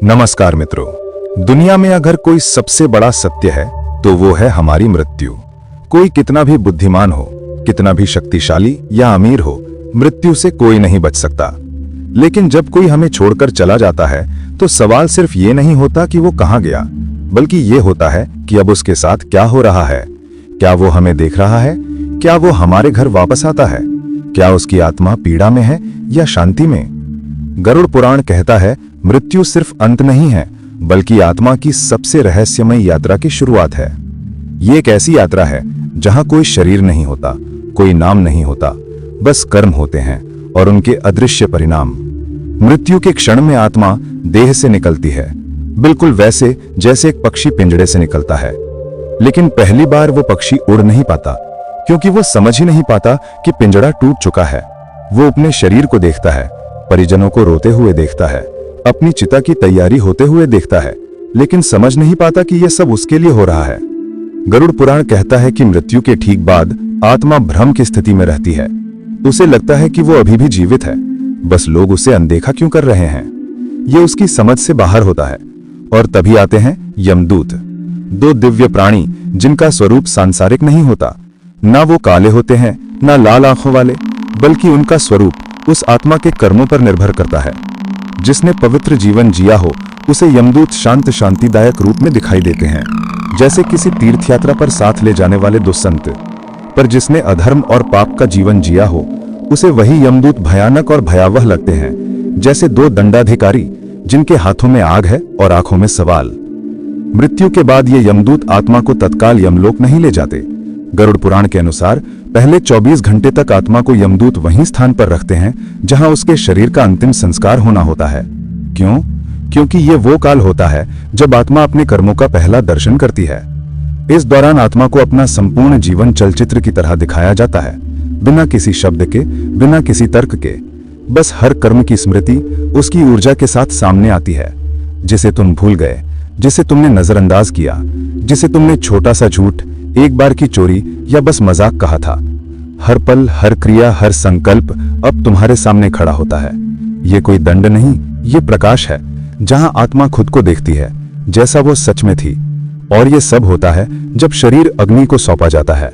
नमस्कार मित्रों, दुनिया में अगर कोई सबसे बड़ा सत्य है तो वो है हमारी मृत्यु। कोई कितना भी बुद्धिमान हो, कितना भी शक्तिशाली या अमीर हो, मृत्यु से कोई नहीं बच सकता। लेकिन जब कोई हमें छोड़कर चला जाता है तो सवाल सिर्फ ये नहीं होता कि वो कहां गया, बल्कि ये होता है कि अब उसके साथ क्या हो रहा है। क्या वो हमें देख रहा है? क्या वो हमारे घर वापस आता है? क्या उसकी आत्मा पीड़ा में है या शांति में? गरुड़ पुराण कहता है, मृत्यु सिर्फ अंत नहीं है, बल्कि आत्मा की सबसे रहस्यमय यात्रा की शुरुआत है। ये एक ऐसी यात्रा है जहां कोई शरीर नहीं होता, कोई नाम नहीं होता, बस कर्म होते हैं और उनके अदृश्य परिणाम। मृत्यु के क्षण में आत्मा देह से निकलती है, बिल्कुल वैसे जैसे एक पक्षी पिंजड़े से निकलता है। लेकिन पहली बार वो पक्षी उड़ नहीं पाता, क्योंकि वो समझ ही नहीं पाता कि पिंजड़ा टूट चुका है। वो अपने शरीर को देखता है, परिजनों को रोते हुए देखता है, अपनी चिता की तैयारी होते हुए देखता है, लेकिन समझ नहीं पाता कि यह सब उसके लिए हो रहा है। गरुड़ पुराण कहता है कि मृत्यु के ठीक बाद आत्मा भ्रम की स्थिति में रहती है। उसे लगता है कि वो अभी भी जीवित है, बस लोग उसे अनदेखा क्यों कर रहे हैं। ये उसकी समझ से बाहर होता है। और तभी आते हैं यमदूत, दो दिव्य प्राणी जिनका स्वरूप सांसारिक नहीं होता। ना वो काले होते हैं, ना लाल आंखों वाले, बल्कि उनका स्वरूप उस आत्मा के कर्मों पर निर्भर करता है। जिसने पवित्र जीवन जिया हो उसे यमदूत शांत शांतिदायक रूप में दिखाई देते हैं, जैसे किसी तीर्थ यात्रा पर साथ ले जाने वाले दो संत। पर जिसने अधर्म और पाप का जीवन जिया हो उसे वही यमदूत भयानक और भयावह लगते हैं, जैसे दो दंडाधिकारी जिनके हाथों में आग है और आंखों में सवाल। मृत्यु के बाद ये यमदूत आत्मा को तत्काल यमलोक नहीं ले जाते। गरुड़ पुराण के अनुसार पहले 24 घंटे तक आत्मा को यमदूत वहीं स्थान पर रखते हैं जहां उसके शरीर का अंतिम संस्कार होना होता है। क्यों? क्योंकि ये वो काल होता है जब आत्मा अपने कर्मों का पहला दर्शन करती है। इस दौरान आत्मा को अपना संपूर्ण जीवन चलचित्र की तरह दिखाया जाता है, बिना किसी शब्द के, बिना किसी तर्क के। बस हर कर्म की स्मृति उसकी ऊर्जा के साथ सामने आती है, जिसे तुम भूल गए, जिसे तुमने नजरअंदाज किया, जिसे तुमने छोटा सा झूठ, एक बार की चोरी या बस मजाक कहा था। हर पल, हर क्रिया, हर संकल्प अब तुम्हारे सामने खड़ा होता है। ये कोई दंड नहीं, ये प्रकाश है, जहां आत्मा खुद को देखती है जैसा वो सच में थी। और ये सब होता है जब शरीर अग्नि को सौंपा जाता है।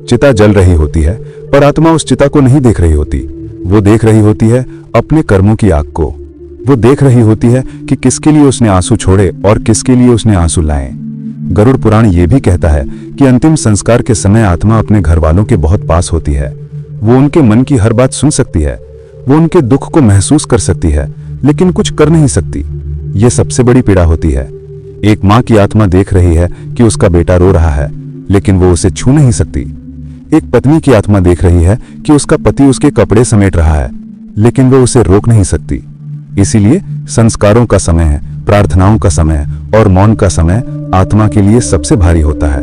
चिता जल रही होती है, पर आत्मा उस चिता को नहीं देख रही होती। वो देख रही होती है अपने कर्मों की आग को। वो देख रही होती है कि किसके लिए उसने आंसू छोड़े और किसके लिए उसने आंसू लाए। गरुड़ पुराण ये भी कहता है कि अंतिम संस्कार के समय आत्मा अपने घर वालों के बहुत पास होती है। वो उनके मन की हर बात सुन सकती है, वो उनके दुख को महसूस कर सकती है, लेकिन कुछ कर नहीं सकती। ये सबसे बड़ी पीड़ा होती है। एक माँ की आत्मा देख रही है कि उसका बेटा रो रहा है, लेकिन वो उसे छू नहीं सकती। एक पत्नी की आत्मा देख रही है कि उसका पति उसके कपड़े समेट रहा है, लेकिन वो उसे रोक नहीं सकती। इसीलिए संस्कारों का समय है, प्रार्थनाओं का समय और मौन का समय आत्मा के लिए सबसे भारी होता है।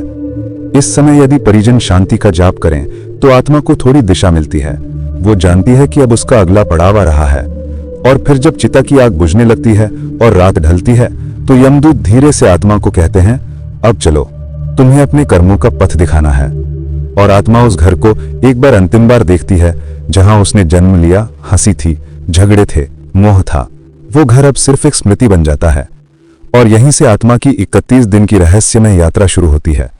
इस समय यदि परिजन शांति का जाप करें तो आत्मा को थोड़ी दिशा मिलती है। वो जानती है कि अब उसका अगला पड़ाव आ रहा है। और फिर जब चिता की आग बुझने लगती है और रात ढलती है तो यमदूत धीरे से आत्मा को कहते हैं, अब चलो, तुम्हें अपने कर्मों का पथ दिखाना है। और आत्मा उस घर को एक बार अंतिम बार देखती है जहां उसने जन्म लिया, हंसी थी, झगड़े थे, मोह था। वो घर अब सिर्फ एक स्मृति बन जाता है। और यहीं से आत्मा की 31 दिन की रहस्यमय यात्रा शुरू होती है।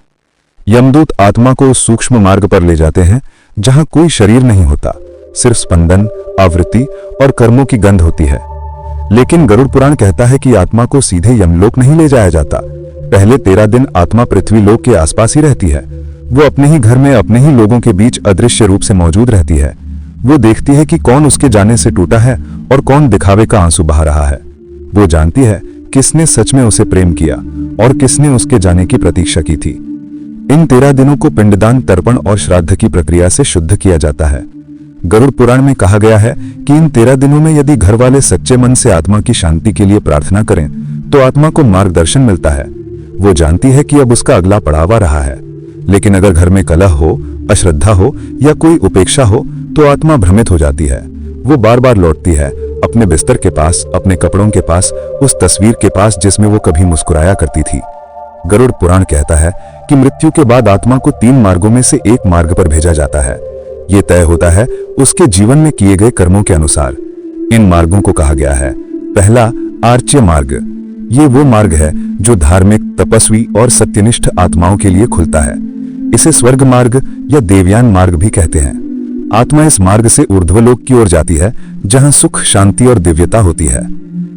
यमदूत आत्मा को उस सूक्ष्म मार्ग पर ले जाते हैं जहां कोई शरीर नहीं होता, सिर्फ स्पंदन, आवृत्ति और कर्मों की गंध होती है। लेकिन गरुड़ पुराण कहता है कि आत्मा को सीधे यमलोक नहीं ले जाया जाता। पहले 13 दिन आत्मा पृथ्वी लोक के आसपास ही रहती है। वो अपने ही घर में, अपने ही लोगों के बीच अदृश्य रूप से मौजूद रहती है। वो देखती है कि कौन उसके जाने से टूटा है और कौन दिखावे का आंसू बहा रहा है। वो जानती है किसने सच में उसे प्रेम किया और किसने उसके जाने की प्रतीक्षा की थी। इन 13 दिनों को पिंडदान, तर्पण और श्राद्ध की प्रक्रिया से शुद्ध किया जाता है। गरुड़ पुराण में कहा गया है कि इन 13 दिनों में यदि घर वाले सच्चे मन से आत्मा की शांति के लिए प्रार्थना करें तो आत्मा को मार्गदर्शन मिलता है। वो जानती है कि अब उसका अगला पड़ाव आ रहा है। लेकिन अगर घर में कलह हो, अश्रद्धा हो या कोई उपेक्षा हो तो आत्मा भ्रमित हो जाती है। वो बार बार लौटती है अपने बिस्तर के पास, अपने कपड़ों के पास, उस तस्वीर के पास जिसमें वो कभी मुस्कुराया करती थी। गरुड़ पुराण कहता है कि मृत्यु के बाद आत्मा को 3 मार्गों में से एक मार्ग पर भेजा जाता है। ये तय होता है उसके जीवन में किए गए कर्मों के अनुसार। इन मार्गों को कहा गया है, पहला आर्च्य मार्ग, ये वो मार्ग है जो धार्मिक, तपस्वी और सत्यनिष्ठ आत्माओं के लिए खुलता है। इसे स्वर्ग मार्ग या देवयान मार्ग भी कहते हैं। आत्मा इस मार्ग से ऊर्ध्वलोक की ओर जाती है, जहां सुख, शांति और दिव्यता होती है।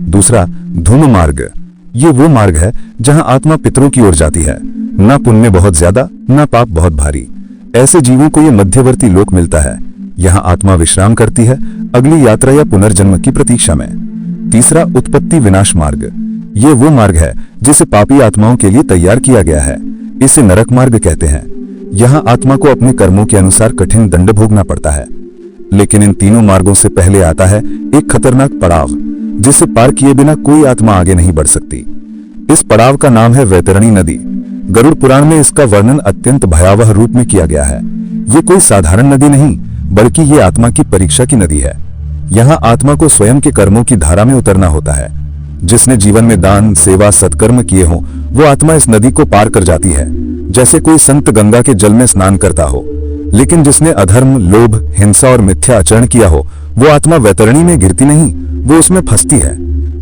दूसरा, धूम मार्ग। ये वो मार्ग है जहां आत्मा पितरों की ओर जाती है। ना पुण्य बहुत ज्यादा, ना पाप बहुत भारी। ऐसे जीवों को ये मध्यवर्ती लोक मिलता है। यहाँ आत्मा विश्राम करती है, अगली यात्रा या पुनर्जन्म की प्रतीक्षा में। तीसरा, उत्पत्ति विनाश मार्ग। ये वो मार्ग है जिसे पापी आत्माओं के लिए तैयार किया गया है। इसे नरक मार्ग कहते हैं। यहाँ आत्मा को अपने कर्मों के अनुसार कठिन दंड भोगना पड़ता है। लेकिन इन तीनों मार्गों से पहले आता है एक खतरनाक पड़ाव, जिसे पार किए बिना कोई आत्मा आगे नहीं बढ़ सकती। इस पड़ाव का नाम है वैतरणी नदी। गरुड़ पुराण में इसका वर्णन अत्यंत भयावह रूप में किया गया है। ये कोई साधारण नदी नहीं, बल्कि ये आत्मा की परीक्षा की नदी है। यहाँ आत्मा को स्वयं के कर्मों की धारा में उतरना होता है। जिसने जीवन में दान, सेवा, सत्कर्म किए हों, वो आत्मा इस नदी को पार कर जाती है, जैसे कोई संत गंगा के जल में स्नान करता हो। लेकिन जिसने अधर्म, लोभ, हिंसा और मिथ्या आचरण किया हो, वो आत्मा वैतरणी में गिरती नहीं, वो उसमें फंसती है।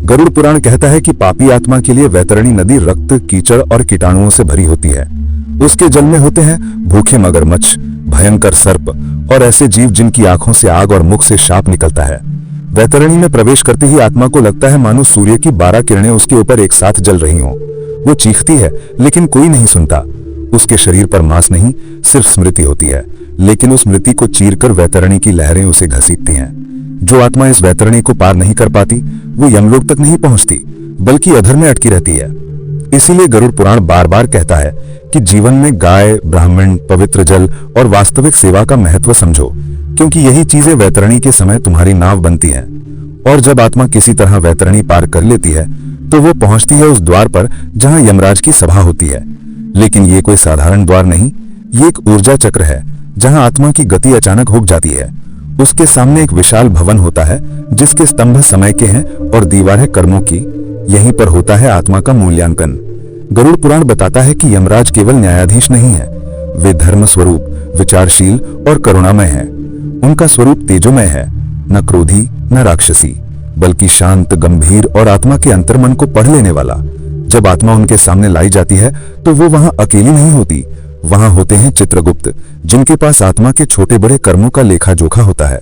गरुड़ पुराण कहता है कि पापी आत्मा के लिए वैतरणी नदी रक्त, कीचड़ और कीटाणुओं से भरी होती है। उसके जल में होते हैं भूखे मगरमच्छ, भयंकर सर्प और ऐसे जीव जिनकी आंखों से आग और मुख से शाप निकलता है। वैतरणी में प्रवेश करते ही आत्मा को लगता है मानो सूर्य की 12 किरणें उसके ऊपर एक साथ जल रही हों। वो चीखती है, लेकिन कोई नहीं सुनता। उसके शरीर पर मांस नहीं, सिर्फ स्मृति होती है। लेकिन उस स्मृति को चीरकर वैतरणी की लहरें उसे घसीटती हैं। जो आत्मा इस वैतरणी को पार नहीं कर पाती, वो यमलोक तक नहीं पहुंचती, बल्कि अधर में अटकी रहती है। इसीलिए गरुड़ पुराण बार बार कहता है कि जीवन में गाय, ब्राह्मण, पवित्र जल और वास्तविक सेवा का महत्व समझो, क्योंकि यही चीजें वैतरणी के समय तुम्हारी नाव बनती हैं। और जब आत्मा किसी तरह वैतरणी पार कर लेती है, तो वो पहुंचती है उस द्वार पर जहां यमराज की सभा होती है। लेकिन ये कोई साधारण द्वार नहीं, ये एक ऊर्जा चक्र है जहां आत्मा की गति अचानक रुक जाती है। उसके सामने एक विशाल भवन होता है, जिसके स्तंभ समय के हैं और दीवारें कर्मों की। यहीं पर होता है आत्मा का मूल्यांकन। गरुड़ पुराण बताता है कि यमराज केवल न्यायाधीश नहीं है, वे धर्म स्वरूप, विचारशील और करुणामय हैं। उनका स्वरूप तेजोमय है, न क्रोधी न राक्षसी, बल्कि शांत, गंभीर और आत्मा के अंतर्मन को पढ़ लेने वाला। जब आत्मा उनके सामने लाई जाती है, तो वो वहां अकेली नहीं होती। वहां होते हैं चित्रगुप्त, जिनके पास आत्मा के छोटे बड़े कर्मों का लेखा जोखा होता है।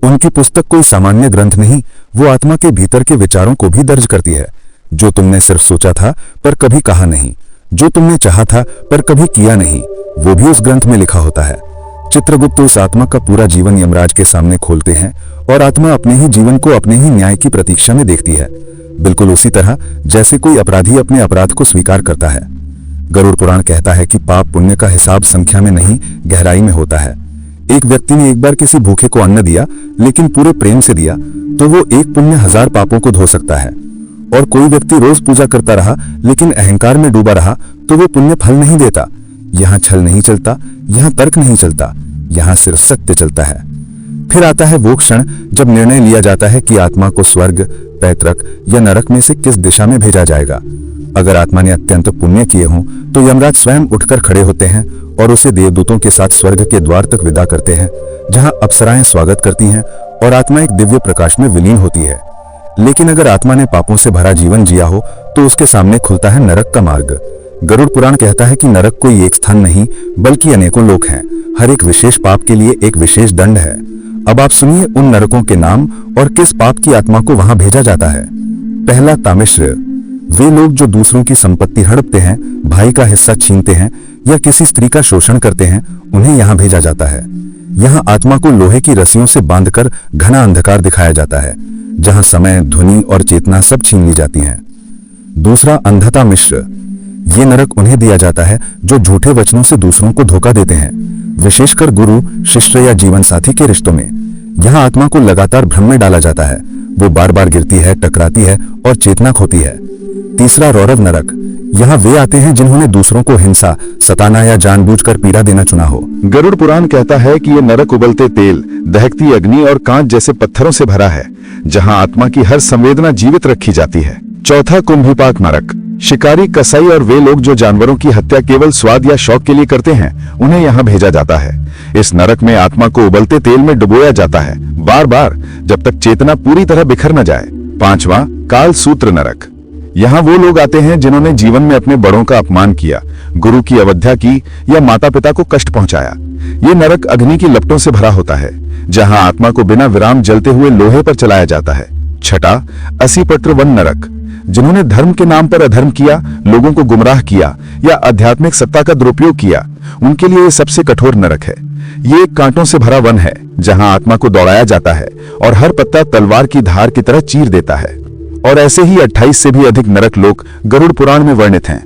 उनकी पुस्तक कोई सामान्य ग्रंथ नहीं, वो आत्मा के भीतर के विचारों को भी दर्ज करती है। जो तुमने सिर्फ सोचा था पर कभी कहा नहीं, जो तुमने चाहा था पर कभी किया नहीं, वो भी उस ग्रंथ में लिखा होता है। चित्रगुप्त उस आत्मा का पूरा जीवन यमराज के सामने खोलते हैं और आत्मा अपने ही जीवन को अपने ही न्याय की प्रतीक्षा में देखती है, बिल्कुल उसी तरह जैसे कोई अपराधी अपने अपराध को स्वीकार करता है। गरुड़ पुराण कहता है कि पाप पुण्य का हिसाब संख्या में नहीं, गहराई में होता है। एक व्यक्ति ने एक बार किसी भूखे को अन्न दिया, लेकिन पूरे प्रेम से दिया, तो वो एक पुण्य 1000 पापों को धो सकता है। और कोई व्यक्ति रोज पूजा करता रहा, लेकिन अहंकार में डूबा रहा, तो वो पुण्य फल नहीं देता। यहाँ छल नहीं चलता, यहाँ तर्क नहीं चलता, यहाँ सिर्फ सत्य चलता है। फिर आता है वो क्षण जब निर्णय लिया जाता है कि आत्मा को स्वर्ग, पैतृक या नरक में से किस दिशा में भेजा जाएगा। अगर आत्मा ने अत्यंत पुण्य किए हों, तो यमराज स्वयं उठकर खड़े होते हैं और उसे देवदूतों के साथ स्वर्ग के द्वार तक विदा करते हैं, जहां अप्सराएं स्वागत करती हैं और आत्मा एक दिव्य प्रकाश में विलीन होती है। लेकिन अगर आत्मा ने पापों से भरा जीवन जिया हो, तो उसके सामने खुलता है नरक का मार्ग। गरुड़ पुराण कहता है कि नरक कोई एक स्थान नहीं, बल्कि अनेकों लोक हैं। हर एक विशेष पाप के लिए एक विशेष दंड है। अब आप सुनिए उन नरकों के नाम और किस पाप की आत्मा को वहां भेजा जाता है। पहला, तामिश्र। वे लोग जो दूसरों की संपत्ति हड़पते हैं, भाई का हिस्सा छीनते हैं या किसी स्त्री का शोषण करते हैं, उन्हें यहाँ भेजा जाता है। यहाँ आत्मा को लोहे की रस्सियों से बांधकर घना अंधकार दिखाया जाता है, जहाँ समय, ध्वनि और चेतना सब छीन ली जाती हैं। दूसरा, अंधता मिश्र। ये नरक उन्हें दिया जाता है जो झूठे वचनों से दूसरों को धोखा देते हैं, विशेषकर गुरु, शिष्य या जीवन साथी के रिश्तों में। यहाँ आत्मा को लगातार भ्रम में डाला जाता है, वो बार बार गिरती है, टकराती है और चेतना खोती है। तीसरा, रौरव नरक। यहाँ वे आते हैं जिन्होंने दूसरों को हिंसा, सताना या जानबूझकर पीड़ा देना चुना हो। गरुड़ पुराण कहता है कि ये नरक उबलते तेल, दहकती अग्नि और कांच जैसे पत्थरों से भरा है, जहाँ आत्मा की हर संवेदना जीवित रखी जाती है। चौथा, कुंभीपाक नरक। शिकारी, कसाई और वे लोग जो जानवरों की हत्या केवल स्वाद या शौक के लिए करते हैं, उन्हें यहाँ भेजा जाता है। इस नरक में आत्मा को उबलते तेल में डुबोया जाता है, बार बार, जब तक चेतना पूरी तरह बिखर न जाए। पांचवा, काल सूत्र नरक। यहाँ वो लोग आते हैं जिन्होंने जीवन में अपने बड़ों का अपमान किया, गुरु की अवज्ञा की या माता पिता को कष्ट पहुंचाया। ये नरक अग्नि की लपटों से भरा होता है, जहां आत्मा को बिना विराम जलते हुए लोहे पर चलाया जाता है। छठा, असीपत्र वन नरक। जिन्होंने धर्म के नाम पर अधर्म किया, लोगों को गुमराह किया या आध्यात्मिक सत्ता का दुरुपयोग किया, उनके लिए सबसे कठोर नरक है। ये एक कांटों से भरा वन है, जहां आत्मा को दौड़ाया जाता है और हर पत्ता तलवार की धार की तरह चीर देता है। और ऐसे ही 28 से भी अधिक नरक लोक गरुड़ पुराण में वर्णित हैं,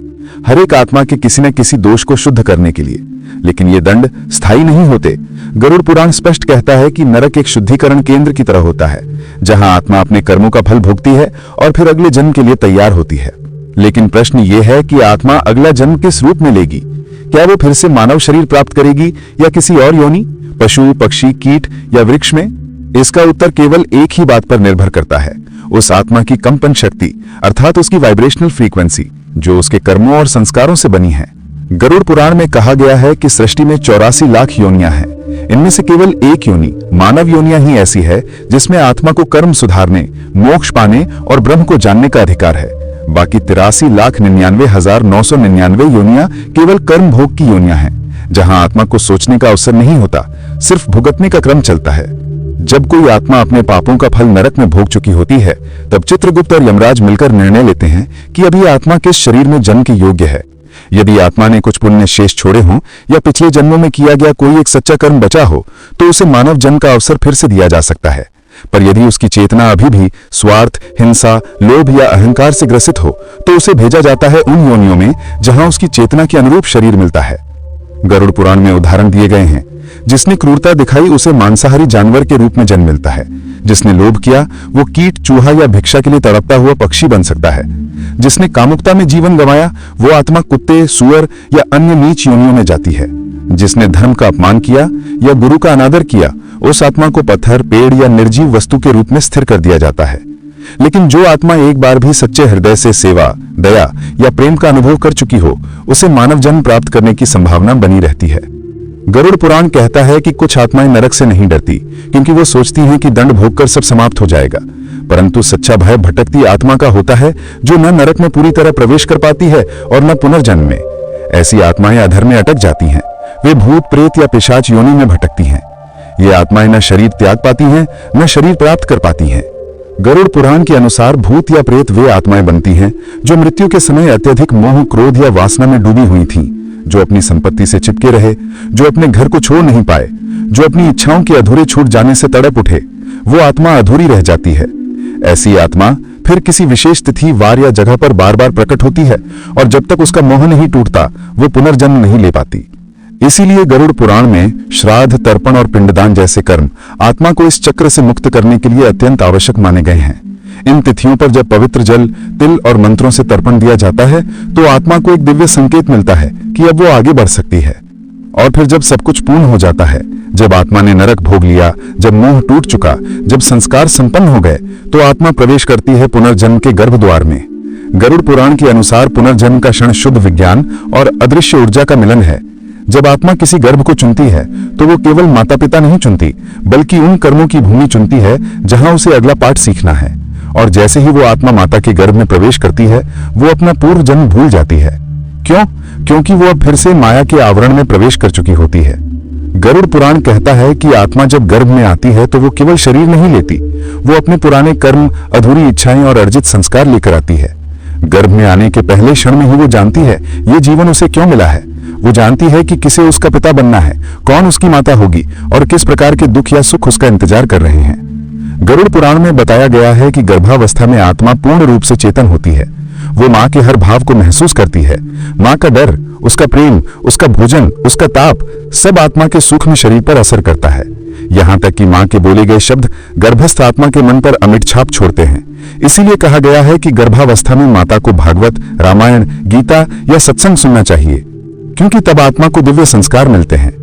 हर एक आत्मा के किसी न किसी दोष को शुद्ध करने के लिए। लेकिन ये दंड स्थायी नहीं होते। गरुड़ पुराण स्पष्ट कहता है कि नरक एक शुद्धिकरण केंद्र की तरह होता है, जहां आत्मा अपने कर्मों का फल भोगती है और फिर अगले जन्म के लिए तैयार होती है। लेकिन प्रश्न ये है कि आत्मा अगला जन्म किस रूप में लेगी? क्या वो फिर से मानव शरीर प्राप्त करेगी या किसी और योनि, पशु, पक्षी, कीट या वृक्ष में? इसका उत्तर केवल एक ही बात पर निर्भर करता है, उस आत्मा की कंपन शक्ति, अर्थात उसकी वाइब्रेशनल फ्रीक्वेंसी, जो उसके कर्मों और संस्कारों से बनी है। गरुड़ पुराण में कहा गया है कि सृष्टि में 84 लाख योनियां हैं। इनमें से केवल एक योनि, मानव योनियां ही ऐसी है जिसमें आत्मा को कर्म सुधारने, मोक्ष पाने और ब्रह्म को जानने का अधिकार है। बाकी 83,99,999 योनियां केवल कर्म भोग की योनियां हैं, जहां आत्मा को सोचने का अवसर नहीं होता, सिर्फ भुगतने का क्रम चलता है। जब कोई आत्मा अपने पापों का फल नरक में भोग चुकी होती है, तब चित्रगुप्त और यमराज मिलकर निर्णय लेते हैं कि अभी आत्मा किस शरीर में जन्म के योग्य है। यदि आत्मा ने कुछ पुण्य शेष छोड़े हों या पिछले जन्मों में किया गया कोई एक सच्चा कर्म बचा हो, तो उसे मानव जन्म का अवसर फिर से दिया जा सकता है। पर यदि उसकी चेतना अभी भी स्वार्थ, हिंसा, लोभ या अहंकार से ग्रसित हो, तो उसे भेजा जाता है उन योनियों में जहां उसकी चेतना के अनुरूप शरीर मिलता है। गरुड़ पुराण में उदाहरण दिए गए हैं। जिसने क्रूरता दिखाई उसे मांसाहारी जानवर के रूप में जन्म मिलता है। जिसने लोभ किया वो कीट, चूहा या भिक्षा के लिए तड़पता हुआ पक्षी बन सकता है। जिसने कामुकता में जीवन गंवाया वो आत्मा कुत्ते, सुअर या अन्य नीच योनियों में जाती है। जिसने धर्म का अपमान किया या गुरु का अनादर किया, उस आत्मा को पत्थर, पेड़ या निर्जीव वस्तु के रूप में स्थिर कर दिया जाता है। लेकिन जो आत्मा एक बार भी सच्चे हृदय से सेवा, दया या प्रेम का अनुभव कर चुकी हो, उसे मानव जन्म प्राप्त करने की संभावना बनी रहती है। गरुड़ पुराण कहता है कि कुछ आत्माएं नरक से नहीं डरती, क्योंकि वो सोचती हैं कि दंड भोगकर सब समाप्त हो जाएगा। परंतु सच्चा भय भटकती आत्मा का होता है, जो न नरक में पूरी तरह प्रवेश कर पाती है और न पुनर्जन्म में। ऐसी आत्माएं अधर में अटक जाती हैं। वे भूत, प्रेत या पिशाच योनि में भटकती हैं। ये आत्माएं न शरीर त्याग पाती हैं, न शरीर प्राप्त कर पाती हैं। गरुड़ पुराण के अनुसार भूत या प्रेत वे आत्माएं बनती हैं जो मृत्यु के समय अत्यधिक मोह, क्रोध या वासना में डूबी हुई थीं, जो अपनी संपत्ति से चिपके रहे, जो अपने घर को छोड़ नहीं पाए, जो अपनी इच्छाओं के अधूरे छूट जाने से तड़प उठे। वो आत्मा अधूरी रह जाती है। ऐसी आत्मा फिर किसी विशेष तिथि, वार या जगह पर बार बार प्रकट होती है और जब तक उसका मोह नहीं टूटता वो पुनर्जन्म नहीं ले पाती। इसीलिए गरुड़ पुराण में श्राद्ध, तर्पण और पिंडदान जैसे कर्म आत्मा को इस चक्र से मुक्त करने के लिए अत्यंत आवश्यक माने गए हैं। इन तिथियों पर जब पवित्र जल, तिल और मंत्रों से तर्पण दिया जाता है तो आत्मा को एक दिव्य संकेत मिलता है कि अब वो आगे बढ़ सकती है। और फिर जब सब कुछ पूर्ण हो जाता है, जब आत्मा ने नरक भोग लिया, जब मोह टूट चुका, जब संस्कार संपन्न हो गए, तो आत्मा प्रवेश करती है पुनर्जन्म के गर्भद्वार में। गरुड़ पुराण के अनुसार पुनर्जन्म का क्षण शुद्ध विज्ञान और अदृश्य ऊर्जा का मिलन है। जब आत्मा किसी गर्भ को चुनती है तो वो केवल माता पिता नहीं चुनती, बल्कि उन कर्मों की भूमि चुनती है जहां उसे अगला पाठ सीखना है। और जैसे ही वो आत्मा माता के गर्भ में प्रवेश करती है, वो अपना पूर्व जन्म भूल जाती है। क्यों? क्योंकि वो अब फिर से माया के आवरण में प्रवेश कर चुकी होती है। गरुड़ पुराण कहता है कि आत्मा जब गर्भ में आती है तो वो केवल शरीर नहीं लेती, वो अपने पुराने कर्म, अधूरी इच्छाएं और अर्जित संस्कार लेकर आती है। गर्भ में आने के पहले क्षण में ही वो जानती है ये जीवन उसे क्यों मिला है। वो जानती है कि किसे उसका पिता बनना है, कौन उसकी माता होगी और किस प्रकार के दुख या सुख उसका इंतजार कर रहे हैं। गरुड़ पुराण में बताया गया है कि गर्भावस्था में आत्मा पूर्ण रूप से चेतन होती है। वो माँ के हर भाव को महसूस करती है। माँ का डर, उसका प्रेम, उसका भोजन, उसका ताप, सब आत्मा के सूक्ष्म शरीर पर असर करता है। यहाँ तक कि माँ के बोले गए शब्द गर्भस्थ आत्मा के मन पर अमिट छाप छोड़ते हैं। इसीलिए कहा गया है कि गर्भावस्था में माता को भागवत, रामायण, गीता या सत्संग सुनना चाहिए, क्योंकि तब आत्मा को दिव्य संस्कार मिलते हैं।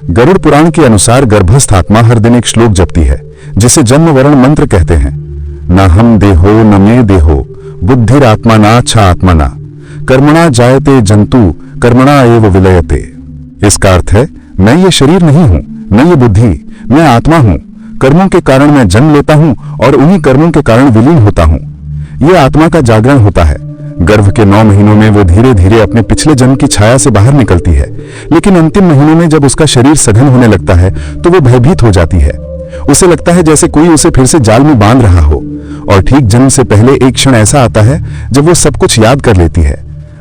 गरुड़ पुराण के अनुसार गर्भस्थ आत्मा हर दिन एक श्लोक जपती है, जिसे जन्म वरण मंत्र कहते हैं। न हम देहो न मे देहो बुद्धिरात्मा नाच्छा आत्मना कर्मणा जायते जंतु कर्मणा एव विलयते। इसका अर्थ है, मैं ये शरीर नहीं हूं, मैं ये बुद्धि, मैं आत्मा हूं। कर्मों के कारण मैं जन्म लेता हूं और उन्हीं कर्मों के कारण विलीन होता हूं। ये आत्मा का जागरण होता है। गर्भ के 9 महीनों में वो धीरे धीरे अपने पिछले जन्म की छाया से बाहर निकलती है, लेकिन अंतिम महीनों में जब उसका शरीर सघन होने लगता है तो वो भयभीत हो जाती है। उसे लगता है जैसे कोई उसे फिर से जाल में बांध रहा हो। और ठीक जन्म से पहले एक क्षण ऐसा आता है जब वो सब कुछ याद कर लेती है,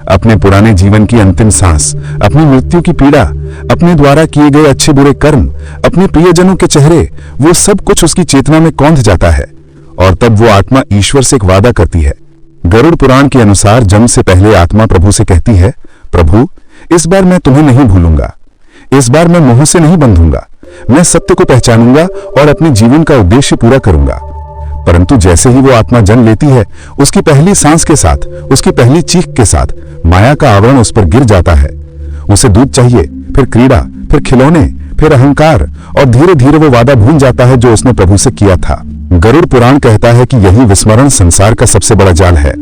अपने पुराने जीवन की अंतिम सांस, अपनी मृत्यु की पीड़ा, अपने द्वारा किए गए अच्छे बुरे कर्म, अपने प्रियजनों के चेहरे, वो सब कुछ उसकी चेतना में कौंध जाता है। और तब वो आत्मा ईश्वर से एक वादा करती है। गरुड़ पुराण के अनुसार जन्म से पहले आत्मा प्रभु से कहती है, प्रभु, इस बार मैं तुम्हें नहीं भूलूंगा, इस बार मैं मोह से नहीं बंधूंगा, मैं सत्य को पहचानूंगा और अपने जीवन का उद्देश्य पूरा करूंगा। परंतु जैसे ही वो आत्मा जन्म लेती है, उसकी पहली सांस के साथ, उसकी पहली चीख के साथ माया का आवरण उस पर गिर जाता है। उसे दूध चाहिए, फिर क्रीड़ा, फिर खिलौने, फिर अहंकार, और धीरे धीरे वो वादा भूल जाता है जो उसने प्रभु से किया था। गरुड़ पुराण कहता है कि यही विस्मरण संसार का सबसे बड़ा जाल है।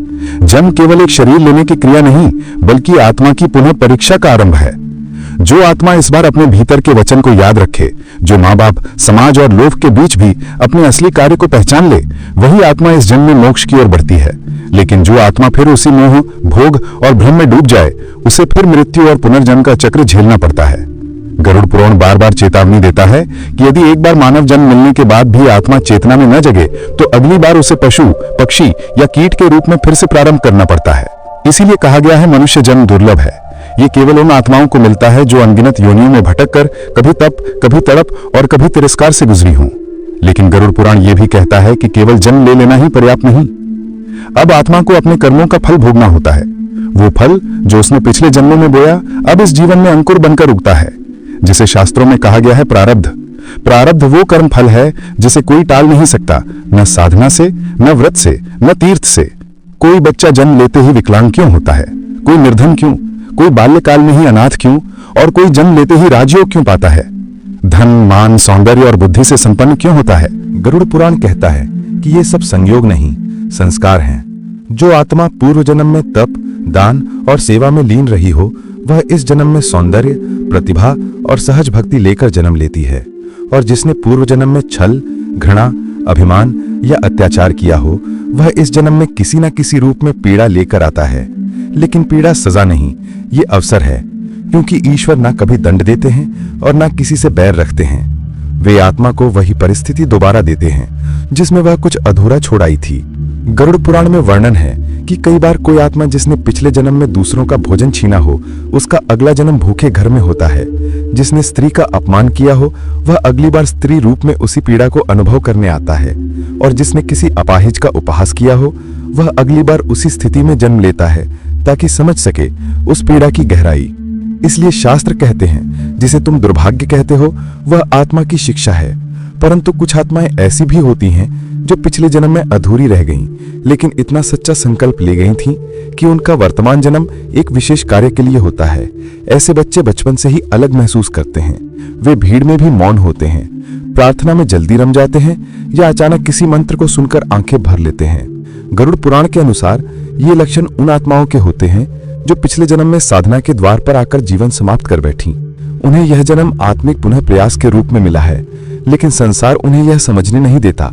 जन्म केवल एक शरीर लेने की क्रिया नहीं, बल्कि आत्मा की पुनः परीक्षा का आरंभ है। जो आत्मा इस बार अपने भीतर के वचन को याद रखे, जो माँ बाप, समाज और लोभ के बीच भी अपने असली कार्य को पहचान ले, वही आत्मा इस जन्म में मोक्ष की ओर बढ़ती है। लेकिन जो आत्मा फिर उसी मोह, भोग और भ्रम में डूब जाए, उसे फिर मृत्यु और पुनर्जन्म का चक्र झेलना पड़ता है। गरुड़ पुराण बार बार चेतावनी देता है कि यदि एक बार मानव जन्म मिलने के बाद भी आत्मा चेतना में न जगे, तो अगली बार उसे पशु, पक्षी या कीट के रूप में फिर से प्रारंभ करना पड़ता है। इसीलिए कहा गया है, मनुष्य जन्म दुर्लभ है। ये केवल उन आत्माओं को मिलता है जो अनगिनत योनियों में भटक कर कभी तप, कभी तड़प और कभी तिरस्कार से गुजरी हों। लेकिन गरुड़ पुराण ये भी कहता है कि केवल जन्म ले लेना ही पर्याप्त नहीं। अब आत्मा को अपने कर्मों का फल भोगना होता है। वो फल जो उसने पिछले जन्मों में बोया, अब इस जीवन में अंकुर बनकर उगता है, जिसे शास्त्रों में कहा गया है प्रारब्ध। प्रारब्ध वो कर्म फल है जिसे कोई टाल नहीं सकता, न साधना से, न व्रत से, न तीर्थ से। कोई बच्चा जन्म लेते ही विकलांग क्यों होता है? कोई निर्धन क्यों? कोई बाल्यकाल में ही अनाथ क्यों? और कोई जन्म लेते ही राजयोग क्यों पाता है? धन, मान, सौंदर्य और बुद्धि से संपन्न क्यों होता है? गरुड़ पुराण कहता है कि ये सब संयोग नहीं, संस्कार हैं। जो आत्मा पूर्व जन्म में तप, दान और सेवा में लीन रही हो, वह इस जन्म में सौंदर्य, प्रतिभा और सहज भक्ति लेकर जन्म लेती है। और जिसने पूर्व जन्म में छल, घृणा, अभिमान या अत्याचार किया हो, वह इस जन्म में किसी न किसी रूप में पीड़ा लेकर आता है। लेकिन पीड़ा सजा नहीं, ये अवसर है, क्योंकि ईश्वर ना कभी दंड देते हैं और ना किसी से बैर रखते हैं। वे आत्मा को वही परिस्थिति दोबारा देते हैं जिसमें वह कुछ अधूरा छोड़ आई थी। गरुड़ पुराण में वर्णन है कि कई बार कोई आत्मा जिसने पिछले जन्म में दूसरों का भोजन छीना हो, उसका अगला जन्म भूखे घर में होता है। जिसने स्त्री का अपमान किया हो, वह अगली बार स्त्री रूप में उसी पीड़ा को अनुभव करने आता है। और जिसने किसी अपाहिज का उपहास किया हो, वह अगली बार उसी स्थिति में जन्म लेता है ताकि समझ सके उस पीड़ा की गहराई। इसलिए शास्त्र कहते हैं, जिसे तुम दुर्भाग्य कहते हो, वह आत्मा की शिक्षा है। परंतु कुछ आत्माएं ऐसी भी होती हैं जो पिछले जन्म में अधूरी रह गईं, लेकिन इतना सच्चा संकल्प ले गई थीं कि उनका वर्तमान जन्म एक विशेष कार्य के लिए होता है। ऐसे बच्चे बचपन से ही अलग महसूस करते हैं। वे भीड़ में भी मौन होते हैं, प्रार्थना में जल्दी रम जाते हैं या अचानक किसी मंत्र को सुनकर आंखें भर लेते हैं। गरुड़ पुराण के अनुसार ये लक्षण उन आत्माओं के होते हैं जो पिछले जन्म में साधना के द्वार पर आकर जीवन समाप्त कर बैठी। उन्हें यह जन्म आत्मिक पुनः प्रयास के रूप में मिला है, लेकिन संसार उन्हें यह समझने नहीं देता।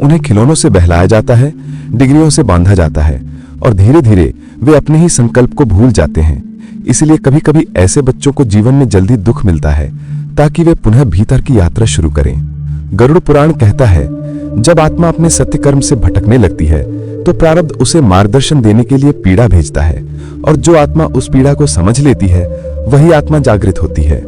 उन्हें खिलौनों से बहलाया जाता है, डिग्रियों से बांधा जाता है और धीरे धीरे वे अपने ही संकल्प को भूल जाते हैं। इसलिए कभी कभी ऐसे बच्चों को जीवन में जल्दी दुख मिलता है ताकि वे पुनः भीतर की यात्रा शुरू करें। गरुड़ पुराण कहता है, जब आत्मा अपने सत्य कर्म से भटकने लगती है तो प्रारब्ध उसे मार्गदर्शन देने के लिए पीड़ा भेजता है, और जो आत्मा उस पीड़ा को समझ लेती है वही आत्मा जागृत होती है।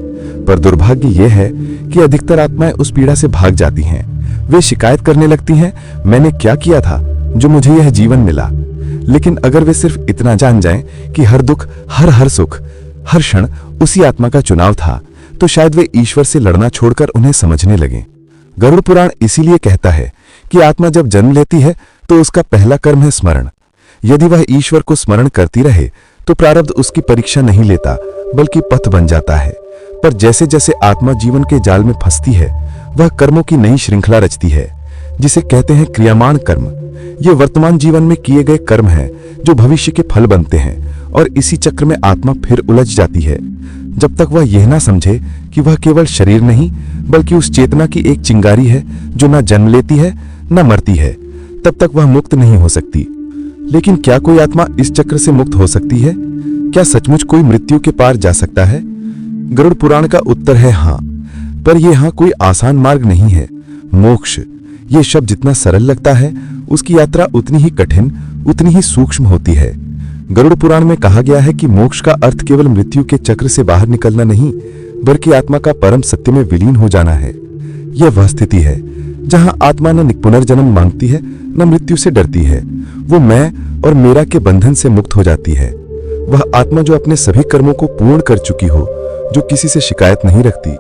पर दुर्भाग्य यह है कि अधिकतर आत्माएं उस पीड़ा से भाग जाती हैं। वे शिकायत करने लगती हैं, मैंने क्या किया था जो मुझे यह जीवन मिला। लेकिन अगर वे सिर्फ इतना जान जाएं कि हर दुख, हर सुख, हर क्षण उसी आत्मा का चुनाव था, तो शायद वे ईश्वर से लड़ना छोड़कर उन्हें समझने लगें। गरुड़ पुराण इसीलिए कहता है कि आत्मा जब जन्म लेती है तो उसका पहला कर्म है स्मरण। यदि वह ईश्वर को स्मरण करती रहे तो प्रारब्ध उसकी परीक्षा नहीं लेता, बल्कि पथ बन जाता है। पर जैसे जैसे आत्मा जीवन के जाल में फंसती है, वह कर्मों की नई श्रृंखला रचती है, जिसे कहते हैं क्रियामान कर्म। ये वर्तमान जीवन में किए गए कर्म हैं जो भविष्य के फल बनते हैं, और इसी चक्र में आत्मा फिर उलझ जाती है। जब तक वह यह ना समझे कि वह केवल शरीर नहीं, बल्कि उस चेतना की एक चिंगारी है जो ना जन्म लेती है, ना मरती है, तब तक वह मुक्त नहीं हो सकती। लेकिन क्या कोई आत्मा इस चक्र से मुक्त हो सकती है? क्या सचमुच कोई मृत्यु के पार जा सकता है? गरुड़ पुराण का उत्तर है हाँ, पर यह हाँ कोई आसान मार्ग नहीं है। मोक्ष ये शब्द जितना सरल लगता है, उसकी यात्रा उतनी ही कठिन, उतनी ही सूक्ष्म होती है। गरुड़ पुराण में कहा गया है कि मोक्ष का अर्थ केवल मृत्यु के चक्र से बाहर निकलना नहीं, बल्कि आत्मा का परम सत्य में विलीन हो जाना है। यह वह स्थिति है जहां आत्मा न पुनर्जन्म मांगती है, न मृत्यु से डरती है। वो मैं और मेरा के बंधन से मुक्त हो जाती है। वह आत्मा जो अपने सभी कर्मों को पूर्ण कर चुकी हो, जो किसी से शिकायत नहीं रखती,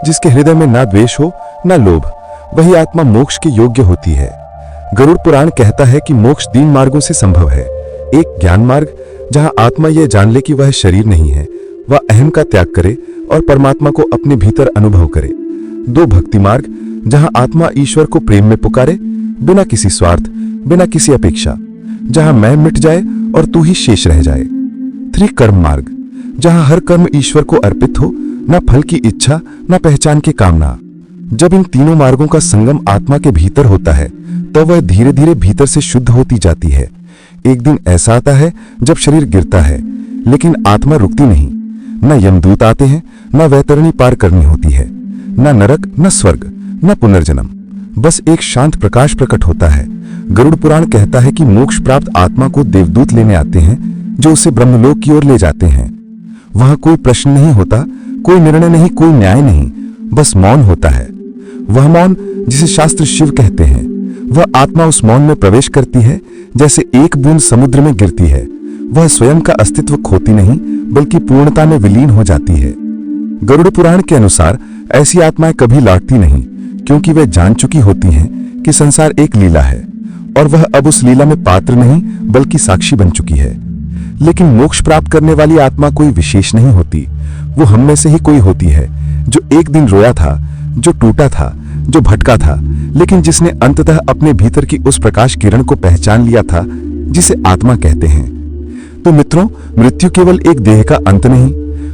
जिसके हृदय में ना द्वेष हो ना लोभ, वही आत्मा मोक्ष के योग्य होती है। गरुड़ पुराण कहता है कि मोक्ष 3 मार्गों से संभव है। एक ज्ञान मार्ग, जहां आत्मा यह जान ले कि वह शरीर नहीं है, वह अहम का त्याग करे और परमात्मा को अपने भीतर अनुभव करे। 2 भक्ति मार्ग, जहां आत्मा ईश्वर को प्रेम में पुकारे, बिना किसी स्वार्थ, बिना किसी अपेक्षा, जहां मैं मिट जाए और तू ही शेष रह जाए। 3 कर्म मार्ग, जहां हर कर्म ईश्वर को अर्पित हो, न फल की इच्छा, न पहचान की कामना। जब इन तीनों मार्गों का संगम आत्मा के भीतर होता है, तो वह धीरे धीरे भीतर से शुद्ध होती जाती है। एक दिन ऐसा आता है जब शरीर गिरता है, लेकिन आत्मा रुकती नहीं। न यमदूत आते हैं, न वैतरणी पार करनी होती है, न नरक, न स्वर्ग, न पुनर्जन्म। बस एक शांत प्रकाश प्रकट होता है। गरुड़ पुराण कहता है कि मोक्ष प्राप्त आत्मा को देवदूत लेने आते हैं, जो उसे ब्रह्मलोक की ओर ले जाते हैं। वहां कोई प्रश्न नहीं होता, कोई निर्णय नहीं, कोई न्याय नहीं, बस मौन होता है। वह मौन जिसे शास्त्र शिव कहते हैं, वह आत्मा उस मौन में प्रवेश करती है जैसे एक बूंद समुद्र में गिरती है। वह स्वयं का अस्तित्व खोती नहीं, बल्कि पूर्णता में विलीन हो जाती है। गरुड़ पुराण के अनुसार ऐसी आत्माएं कभी लौटती नहीं, क्योंकि वे जान चुकी होती हैं कि संसार एक लीला है और वह अब उस लीला में पात्र नहीं, बल्कि साक्षी बन चुकी है। लेकिन मोक्ष प्राप्त करने वाली आत्मा कोई विशेष नहीं होती। वो हम में से ही कोई होती है, जो एक दिन रोया था, जो टूटा था, जो भटका था, लेकिन जिसने अंततः अपने भीतर की उस प्रकाश किरण को पहचान लिया था, जिसे आत्मा कहते हैं। तो मित्रों, मृत्यु केवल एक देह का अंत नहीं,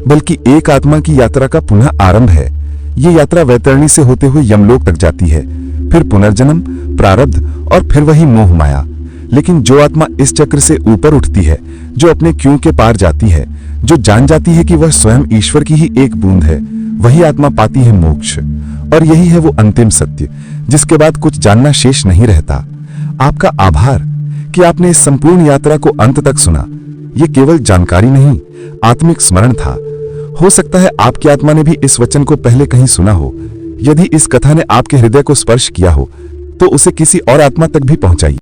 बल्कि एक आत्मा की यात्रा का पुनः आरंभ है। ये यात्रा वैतरणी से होते हुए यमलोक तक जाती है, फिर पुनर्जन्म, प्रारब्ध और फिर वही मोह माया। लेकिन जो आत्मा इस चक्र से ऊपर उठती है, जो अपने क्यों के पार जाती है, जो जान जाती है कि वह स्वयं ईश्वर की ही एक बूंद है, वही आत्मा पाती है मोक्ष। और यही है वो अंतिम सत्य, जिसके बाद कुछ जानना शेष नहीं रहता। आपका आभार कि आपने इस संपूर्ण यात्रा को अंत तक सुना। ये केवल जानकारी नहीं, आत्मिक स्मरण था। हो सकता है आपकी आत्मा ने भी इस वचन को पहले कहीं सुना हो। यदि इस कथा ने आपके हृदय को स्पर्श किया हो, तो उसे किसी और आत्मा तक भी पहुंचाइए।